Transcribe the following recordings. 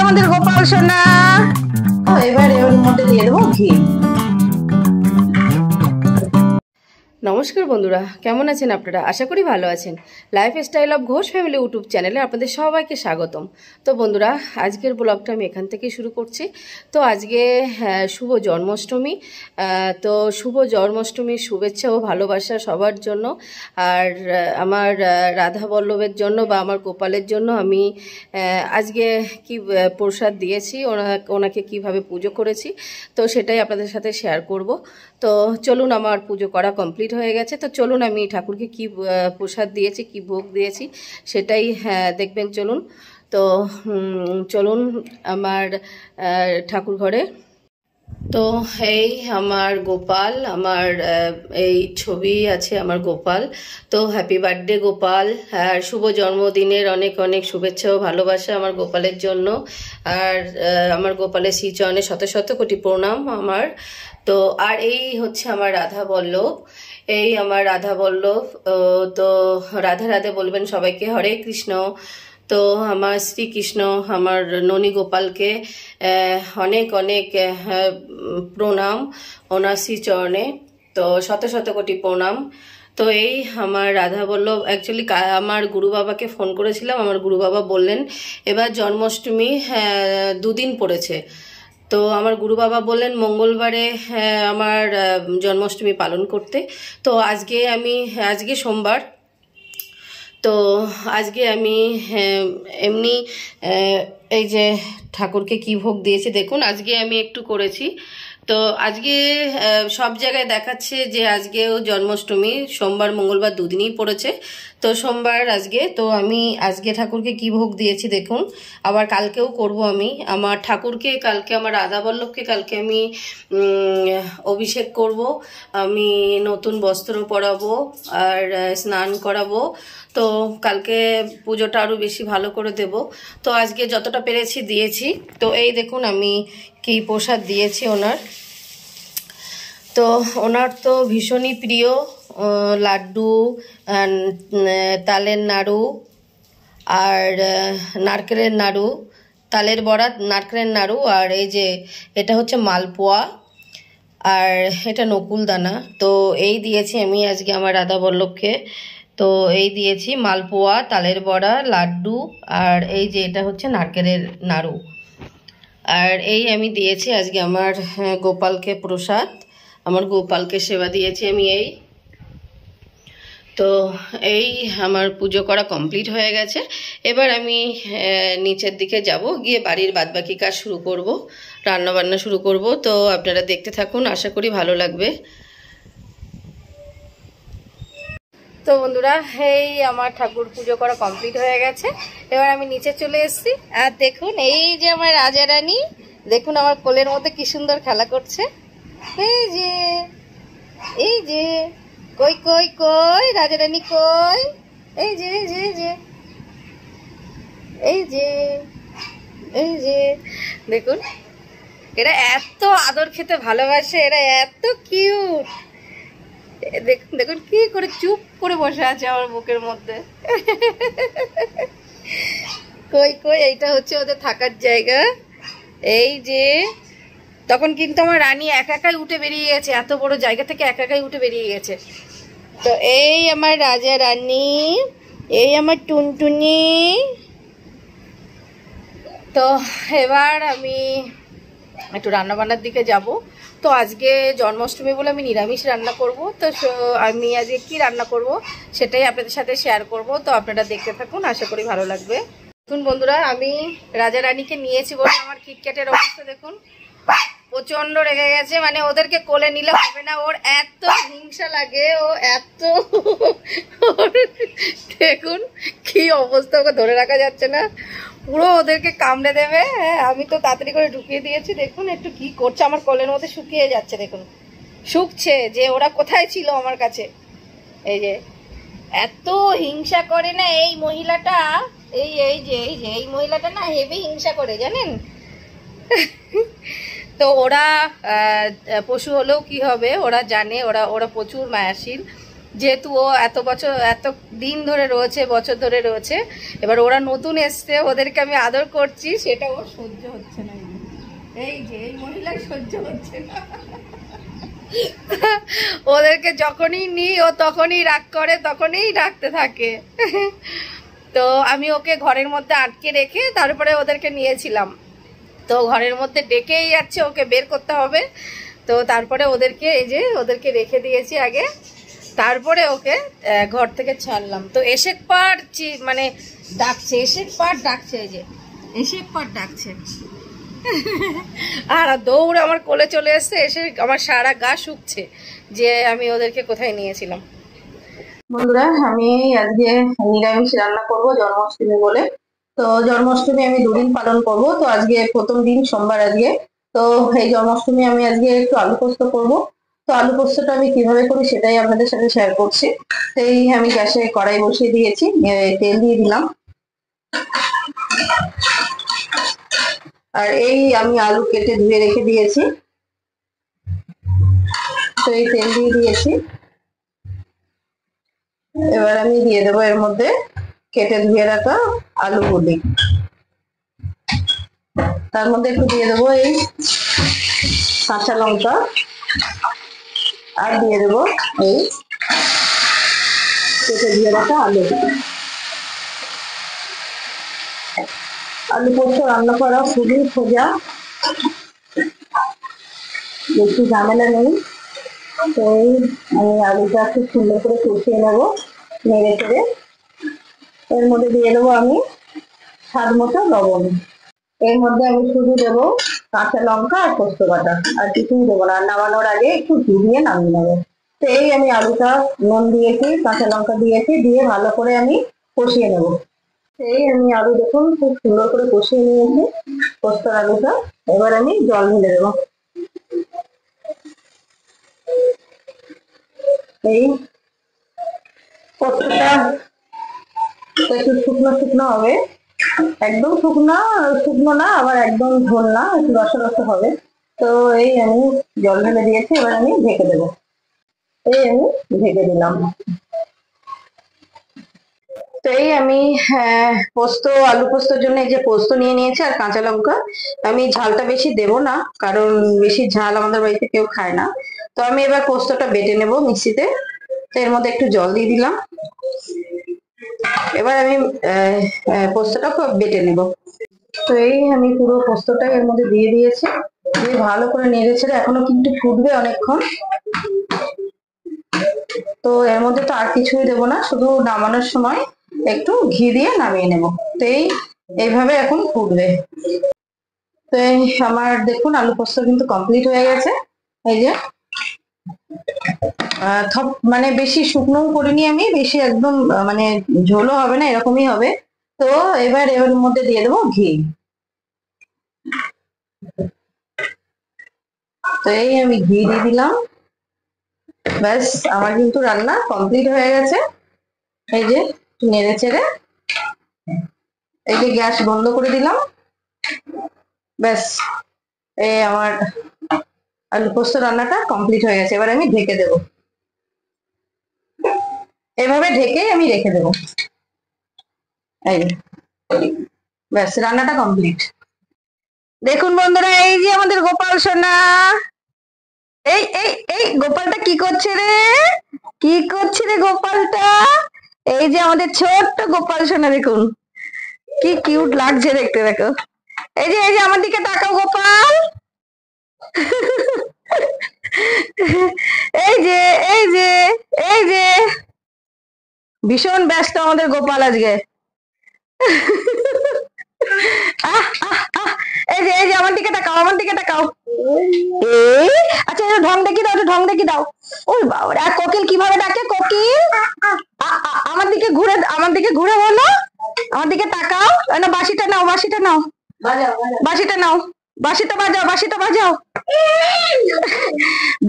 আমাদের গোপাল সোনা। এবারে ওর মধ্যে দিয়ে দেবো ঘি। নমস্কার বন্ধুরা, কেমন আছেন আপনারা? আশা করি ভালো আছেন। Lifestyle of Ghosh family YouTube চ্যানেলে আপনাদের সবাইকে স্বাগতম। তো বন্ধুরা, আজকের ব্লগটা আমি এখান থেকেই শুরু করছি। তো আজকে শুভ জন্মাষ্টমী। তো শুভ জন্মাষ্টমীর শুভেচ্ছা ও ভালোবাসা সবার জন্য। আর আমার রাধা বল্লভের জন্য বা আমার গোপালের জন্য আমি আজকে কি প্রসাদ দিয়েছি, ওনাকে কিভাবে পুজো করেছি, তো সেটাই আপনাদের সাথে শেয়ার করব। তো চলুন, আমার পুজো করা কমপ্লিট হয়ে গেছে। তো চলুন আমি ঠাকুরকে কি প্রসাদ দিয়েছি, কি ভোগ দিয়েছি সেটাই দেখবেন। চলুন। তো চলুন আমার ঠাকুর ঘরে। তো এই আমার গোপাল, আমার এই ছবি আছে আমার গোপাল। তো হ্যাপি বার্থডে গোপাল, আর শুভ জন্মদিনের অনেক অনেক শুভেচ্ছা ও ভালোবাসা আমার গোপালের জন্য। আর আমার গোপালের শ্রীচরণে শত শত কোটি প্রণাম আমার। তো আর এই হচ্ছে আমার রাধা বল্লভ, এই আমার রাধা বল্লভ। তো রাধে রাধে বলবেন সবাইকে, হরে কৃষ্ণ। তো আমার শ্রীকৃষ্ণ, আমার ননী গোপালকে অনেক অনেক প্রণাম ওনার শ্রীচরণে। তো শত শত কোটি প্রণাম। তো এই আমার রাধা বল্লভ, অ্যাকচুয়ালি আমার গুরু বাবাকে ফোন করেছিলাম। আমার গুরু বাবা বললেন এবার জন্মাষ্টমী দুদিন পড়েছে। তো আমার গুরু বাবা বললেন মঙ্গলবারে আমার জন্মাষ্টমী পালন করতে। তো আজকে সোমবার। তো আজকে আমি এমনি এই যে ঠাকুরকে কি ভোগ দিয়েছি দেখুন। আজকে আমি একটু করেছি। তো আজকে সব জায়গায় দেখাচ্ছে যে আজকেও জন্মাষ্টমী, সোমবার মঙ্গলবার দুদিনই পড়েছে। তো সোমবার আজকে। তো আমি আজকে ঠাকুরকে কি ভোগ দিয়েছি দেখুন। আবার কালকেও করব আমি আমার ঠাকুরকে। কালকে আমার রাধা বল্লভকে কালকে আমি অভিষেক করব। আমি নতুন বস্ত্র পরাবো আর স্নান করাবো। তো কালকে পুজোটা আরও বেশি ভালো করে দেব। তো আজকে যতটা পেরেছি দিয়েছি। তো এই দেখুন আমি কি প্রসাদ দিয়েছি ওনার। তো ওনার তো ভীষণই প্রিয় লাড্ডু, তালের নাড়ু আর নারকেলের নাড়ু, তালের বড়া, নারকেলের নাড়ু, আর এই যে এটা হচ্ছে মালপোয়া, আর এটা নকুল দানা। তো এই দিয়েছি আমি আজকে আমার রাধা বল্লভকে। তো এই দিয়েছি মালপোয়া, তালের বড়া, লাড্ডু, আর এই যে এটা হচ্ছে নারকেলের নাড়ু। আর এই আমি দিয়েছি আজকে আমার গোপালকে প্রসাদ, আমার গোপালকে সেবা দিয়েছি আমি এই। তো এই আমার পুজো করা কমপ্লিট হয়ে গেছে। এবার আমি নিচের দিকে যাব, গিয়ে বাড়ির বাদবাকি কাজ শুরু করব, রান্নাবান্না শুরু করব। তো আপনারা দেখতে থাকুন, আশা করি ভালো লাগবে। তো বন্ধুরা, এই আমার ঠাকুর পুজো করা কমপ্লিট হয়ে গেছে। এবার আমি নিচে চলে এসেছি। আর দেখুন এই যে আমার রাজা রানী, দেখুন আমার কোলের মধ্যে কি সুন্দর খেলা করছে। এই যে এই যে কই কই কই রাজা রানী কই, এই যে এই যে এই যে এই যে এই যে দেখুন, এরা এত আদর খেতে ভালোবাসে, এরা এত কিউট। দেখুন দেখুন কি করে চুপ করে বসে আছে আমার বুকের মধ্যে। কই কই, এইটা হচ্ছে ওদের থাকার জায়গা। এই যে তখন কিন্তু আমার রানী একা একাই উঠে বেরিয়ে গেছে, এত বড় জায়গা থেকে একা একাই উঠে বেরিয়ে গেছে। তো এই আমার রাজা রানী, এই আমার টুনটুনি। তো এবার আমি একটু রান্নাবান্নার দিকে যাব। তো আজকে জন্মাষ্টমী বলে আমি নিরামিষ রান্না করব। তো আমি আজকে কি রান্না করব সেটাই আপনাদের সাথে শেয়ার করব। তো আপনারা দেখতে থাকুন, আশা করি ভালো লাগবে। দেখুন বন্ধুরা, আমি রাজা রানীকে নিয়েছি বলে আমার কিটক্যাটের অবস্থা দেখুন, প্রচন্ড রেগে গেছে। মানে ওদেরকে কোলে নিলে হবে না, ওর এত হিংসা লাগে, ও এত দেখুন কি অবস্থা, ওকে ধরে রাখা যাচ্ছে না, পুরো ওদেরকে কামড়ে দেবে। হ্যাঁ, আমি তো তাড়াতাড়ি করে ঢুকিয়ে দিয়েছি। দেখুন একটু কি করছে, আমার কোলের মধ্যে শুকিয়ে যাচ্ছে, দেখুন শুকছে যে ওরা কোথায় ছিল আমার কাছে। এই যে এত হিংসা করে না এই মহিলাটা, এই এই যে এই যে এই মহিলাটা না হেভি হিংসা করে, জানেন। তো ওরা পশু হলেও কি হবে, ওরা জানে, ওরা প্রচুর মায়াশীল। যেহেতু ও এত বছর এত দিন ধরে রয়েছে, বছর ধরে রয়েছে, এবার ওরা নতুন এসছে, ওদেরকে আমি আদর করছি, সেটা ও সহ্য হচ্ছে না। এই যে এই মহিলা সহ্য হচ্ছে না, ওদেরকে যখনই নিই ও তখনই রাগ করে, তখনই ডাকতে থাকে। তো আমি ওকে ঘরের মধ্যে আটকে রেখে তারপরে ওদেরকে নিয়েছিলাম। তো ঘরের মধ্যে ডেকেই যাচ্ছে, ওকে বের করতে হবে। তো তারপরে ওদেরকে এই যে ওদেরকে রেখে দিয়েছি আগে, তারপরে ওকে ঘর থেকে ছাড়লাম। তো এসেক পার মানে ডাকছে, এসেক পার ডাকছে, এই যে এসেক পার ডাকছে। আর দৌড়ে আমার কোলে চলে এসছে, এসে আমার সারা গা শুকছে যে আমি ওদেরকে কোথায় নিয়েছিলাম। বন্ধুরা, আমি আজকে নিরামিষ রান্না করব জন্মাষ্টমী বলে। তো জন্মাষ্টমী আমি দুদিন পালন করব। তো আজকে প্রথম দিন, সোমবার আজকে। তো এই জন্মাষ্টমী আমি আজকে একটু আলু পোস্ত করব। তো আলু পোস্তটা আমি কিভাবে করি সেটাই আপনাদের সাথে শেয়ার করছি। তো এই আমি গ্যাসে কড়াই বসিয়ে দিয়েছি, তেল দিয়ে দিলাম। আর এই আমি আলু কেটে ধুয়ে রেখে দিয়েছি। তো এই তেল দিয়ে দিয়েছি। এবার আমি দিয়ে দেবো এর মধ্যে কেটে ধুয়ে রাখা আলুগুলি। তার মধ্যে একটু দিয়ে দেবো এই কাঁচা লঙ্কা, আর দিয়ে দেবো এই কেটে ধুয়ে রাখা আলু। আলু পোস্ত রান্না করা খুবই সোজা, বেশি ঝামেলা নেই। তো আমি আলুটা খুব সুন্দর করে কষিয়ে নেবো নেড়ে চেড়ে। এর মধ্যে দিয়ে দেবো আমি স্বাদ মতো লবণ। এর মধ্যে আমি শুধু দেবো কাঁচা লঙ্কা আর পোস্ত বাটা, আর কিছুই দেবো না। নামানোর আগে একটু ঘি দিয়ে নামিয়ে নেবো। তো এই আমি আলুটা নুন দিয়েছি, কাঁচা লঙ্কা দিয়েছি, দিয়ে ভালো করে আমি কষিয়ে নেবো। এই আমি আলু দেখুন খুব সুন্দর করে কষিয়ে নিয়েছি পোস্তর আলুটা। এবার আমি জল ঢেলে দেবো। এই পোস্তটা একটু শুকনো শুকনো হবে, একদম শুকনো শুকনো না, আবার একদম ঝোল না, একটু রসা রসা হবে। তো এই আমি জল ঢেলে দিয়েছি, এবার আমি ঢেকে দেবো। এই আমি ঢেকে দিলাম। তো এই আমি পোস্ত, আলু পোস্তর জন্য এই যে পোস্ত নিয়ে নিয়েছি আর কাঁচা লঙ্কা। আমি ঝালটা বেশি দেব না, কারণ বেশি ঝাল আমাদের বাড়িতে কেউ খায় না। তো আমি এবার পোস্তটা বেটে নেব মিক্সিতে। তো এর মধ্যে একটু জল দিয়ে দিলাম। এবার আমি পোস্তটা বেটে নেব। তো এই আমি পুরো পোস্তটা এর মধ্যে দিয়ে দিয়েছি, দিয়ে ভালো করে নেড়ে ছেড়ে এখনো কিন্তু ফুটবে অনেকক্ষণ। তো এর মধ্যে তো আর কিছুই দেবো না, শুধু নামানোর সময় একটু ঘি দিয়ে নামিয়ে নেব। তো এইভাবে এখন ফুটবে। তো এই আমার দেখুন আলু পোস্ত কিন্তু কমপ্লিট হয়ে গেছে। এই যে মানে বেশি শুকনোও করিনি আমি, বেশি একদম মানে ঝোলও হবে না, এরকমই হবে। তো এবার এর মধ্যে দিয়ে দেবো ঘি। তো এই আমি ঘি দিয়ে দিলাম। ব্যাস আমার কিন্তু রান্না কমপ্লিট হয়ে গেছে। এই যে নেড়ে চেড়ে এই যে গ্যাস বন্ধ করে দিলাম। ব্যাস এই আমার আলু পোস্ত রান্নাটা কমপ্লিট হয়ে গেছে। এবার আমি ঢেকে দেবো, এভাবে ঢেকে আমি রেখে দেবো। এই ব্যাস রান্নাটা কমপ্লিট। দেখুন বন্ধুরা, এই যে আমাদের গোপাল সোনা। এই এই এই গোপালটা কি করছে রে, কি করছে রে গোপালটা? এই যে আমাদের ছোট্ট গোপাল সোনা, দেখুন কি কিউট লাগছে দেখতে, দেখো। এই যে আমার দিকে তাকাও গোপাল। এই যে এই যে এই যে ভীষণ ব্যস্ত আমাদের গোপাল আজকে। এই যে আমার দিকে তাকাও, আমার দিকে তাকাও। এই আচ্ছা, ঢং দেখি দাও, ঢং দেখি দাও। ওই বাবা, আর কোকিল কিভাবে ডাকে? কোকিল আমার দিকে ঘুরে, আমার দিকে ঘুরে বলো, আমার দিকে তাকাও। না, বাঁশিটা নাও, বাঁশিটা নাও, বাঁশিটা নাও, বাঁশিটা বাজাও, বাঁশিটা বাজাও,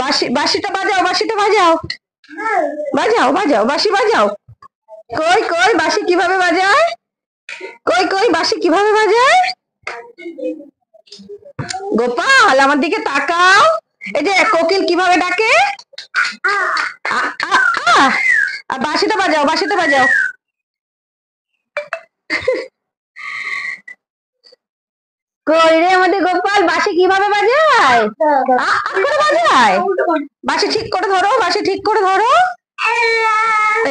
বাঁশিটা বাজাও, বাঁশিটা বাজাও, বাজাও বাজাও, বাঁশি বাজাও। কই কই বাঁশি কিভাবে বাজায়? কই কই বাঁশি কিভাবে বাজায়? গোপাল আমার দিকে তাকাও। এই যে কোকিল কিভাবে ডাকে? আর বাঁশিটা বাজাও, বাঁশিটা বাজাও। কই রে আমাদের গোপাল, বাঁশি কিভাবে বাজায়? করে বাজায়। বাঁশি ঠিক করে ধরো, বাঁশি ঠিক করে ধরো।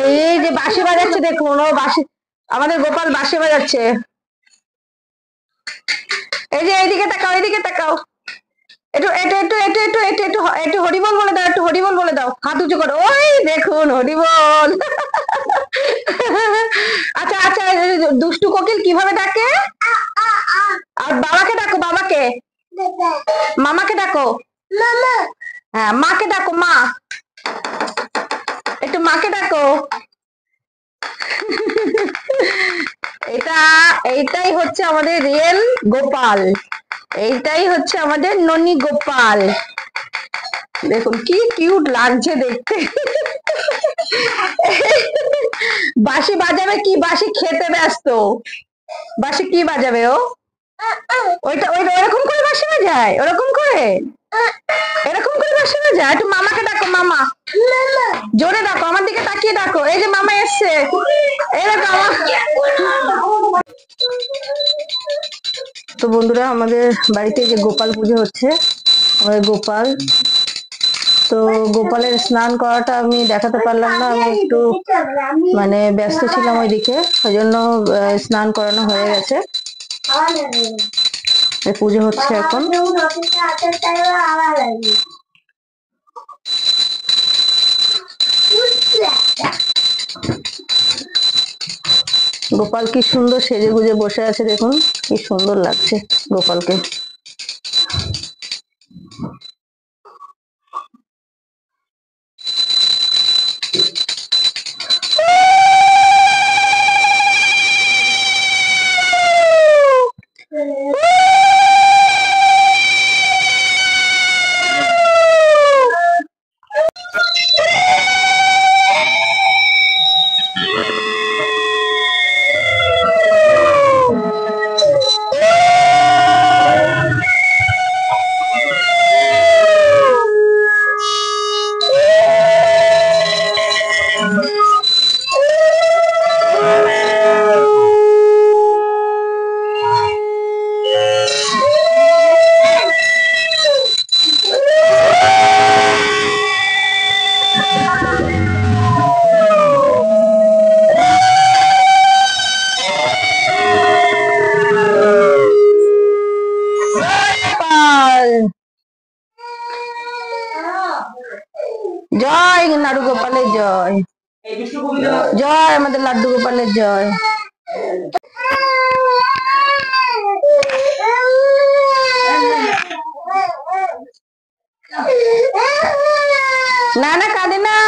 এই যে বাঁশি বাজাচ্ছে দেখুন, ও বাঁশি, আমাদের গোপাল বাঁশি বাজাচ্ছে। এই যে এইদিকে তাকাও, এইদিকে তাকাও। একটু একটু একটু একটু একটু একটু একটু একটু হরিবল বলে দাও, একটু হরিবল বলে দাও, হাত উঁচু করো। ওই দেখুন হরিবল। আচ্ছা আচ্ছা, দুষ্টু কোকিল কিভাবে ডাকে? আর বাবাকে ডাকো, বাবাকে। মামাকে ডাকো। হ্যাঁ, মাকে ডাকো, মা। একটু মাকে ডাকো। এটা, এইটাই হচ্ছে আমাদের রিয়েল গোপাল, এইটাই হচ্ছে আমাদের ননি গোপাল। দেখুন কি কিউট লাগছে দেখতে। বাঁশি বাজাবে কি? বাঁশি খেতে ব্যস্ত। বাঁশি কি বাজাবে ও? ওইটা ওই ওরকম করে বাঁশি বাজায়, ওরকম করে, এরকম করে বাঁশি বাজায়। একটু মামাকে ডাকো, মামা। জোরে ডাকো, আমার দিকে তাকিয়ে ডাকো। এই যে মামা এসছে, এই দেখো আমার। তো বন্ধুরা, আমাদের বাড়িতে যে গোপাল পুজো হচ্ছে, আমাদের গোপাল, তো গোপালের স্নান করাটা আমি দেখাতে পারলাম না, আমি একটু মানে ব্যস্ত ছিলাম ওইদিকে, ওই জন্য স্নান করানো হয়ে গেছে। পুজো হচ্ছে এখন। গোপাল কি সুন্দর সেজে গুজে বসে আছে দেখুন, কি সুন্দর লাগছে গোপালকে। জয় নাড়ু গোপালের জয়, জয় আমাদের লাড্ডু গোপালের জয়। না না, কাঁদে না।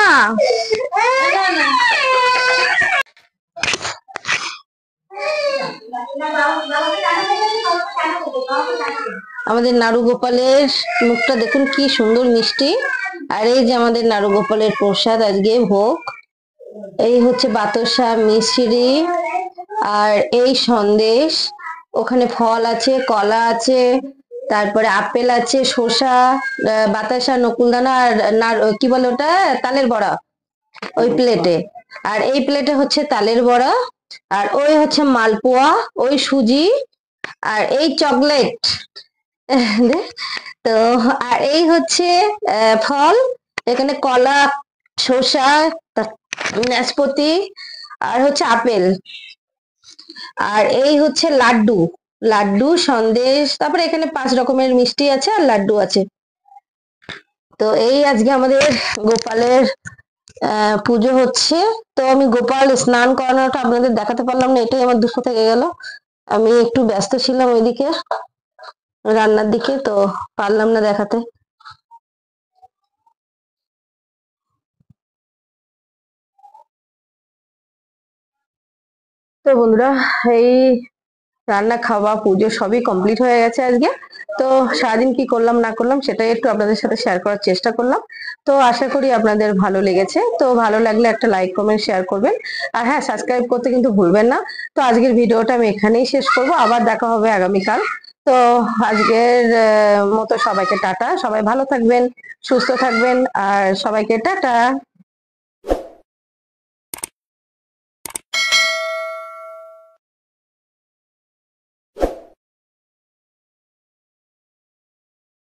আমাদের নাড়ু গোপালের মুখটা দেখুন কি সুন্দর মিষ্টি। আর এই যে আমাদের নাড়ু গোপালের প্রসাদ আজকে ভোগ, এই হচ্ছে বাতাসা, মিশ্রি, আর এই সন্দেশ। ওখানে ফল আছে, কলা আছে, তারপরে আপেল আছে, শসা, বাতাসা, নকুলদানা, আর কি বলে ওটা, তালের বড়া ওই প্লেটে। আর এই প্লেটে হচ্ছে তালের বড়া, আর ওই হচ্ছে মালপোয়া, ওই সুজি, আর এই চকলেট। তো আর এই হচ্ছে ফল, এখানে কলা, শসা, নাশপাতি, আর হচ্ছে আপেল, আর এই হচ্ছে লাড্ডু, লাড্ডু, সন্দেশ, তারপরে এখানে 5 রকমের মিষ্টি আছে আর লাড্ডু আছে। তো এই আজকে আমাদের গোপালের পুজো হচ্ছে। তো আমি গোপাল স্নান করানোটা আপনাদের দেখাতে পারলাম না, এটাই আমার দুঃখ থেকে গেল। আমি একটু ব্যস্ত ছিলাম ওইদিকে রান্নার দিকে, তো পারলাম না দেখাতে। তো বন্ধুরা, এই রান্না খাওয়া পুজো সবই কমপ্লিট হয়ে গেছে আজকে। তো সারাদিন কি করলাম না করলাম সেটাই একটু আপনাদের সাথে শেয়ার করার চেষ্টা করলাম। তো আশা করি আপনাদের ভালো লেগেছে। তো ভালো লাগলে একটা লাইক, কমেন্ট, শেয়ার করবেন। আর হ্যাঁ, সাবস্ক্রাইব করতে কিন্তু ভুলবেন না। তো আজকের ভিডিওটা আমি এখানেই শেষ করব, আবার দেখা হবে আগামীকাল। তো আজকের মতো সবাইকে টাটা, সবাই ভালো থাকবেন, সুস্থ থাকবেন, আর সবাইকে টাটা।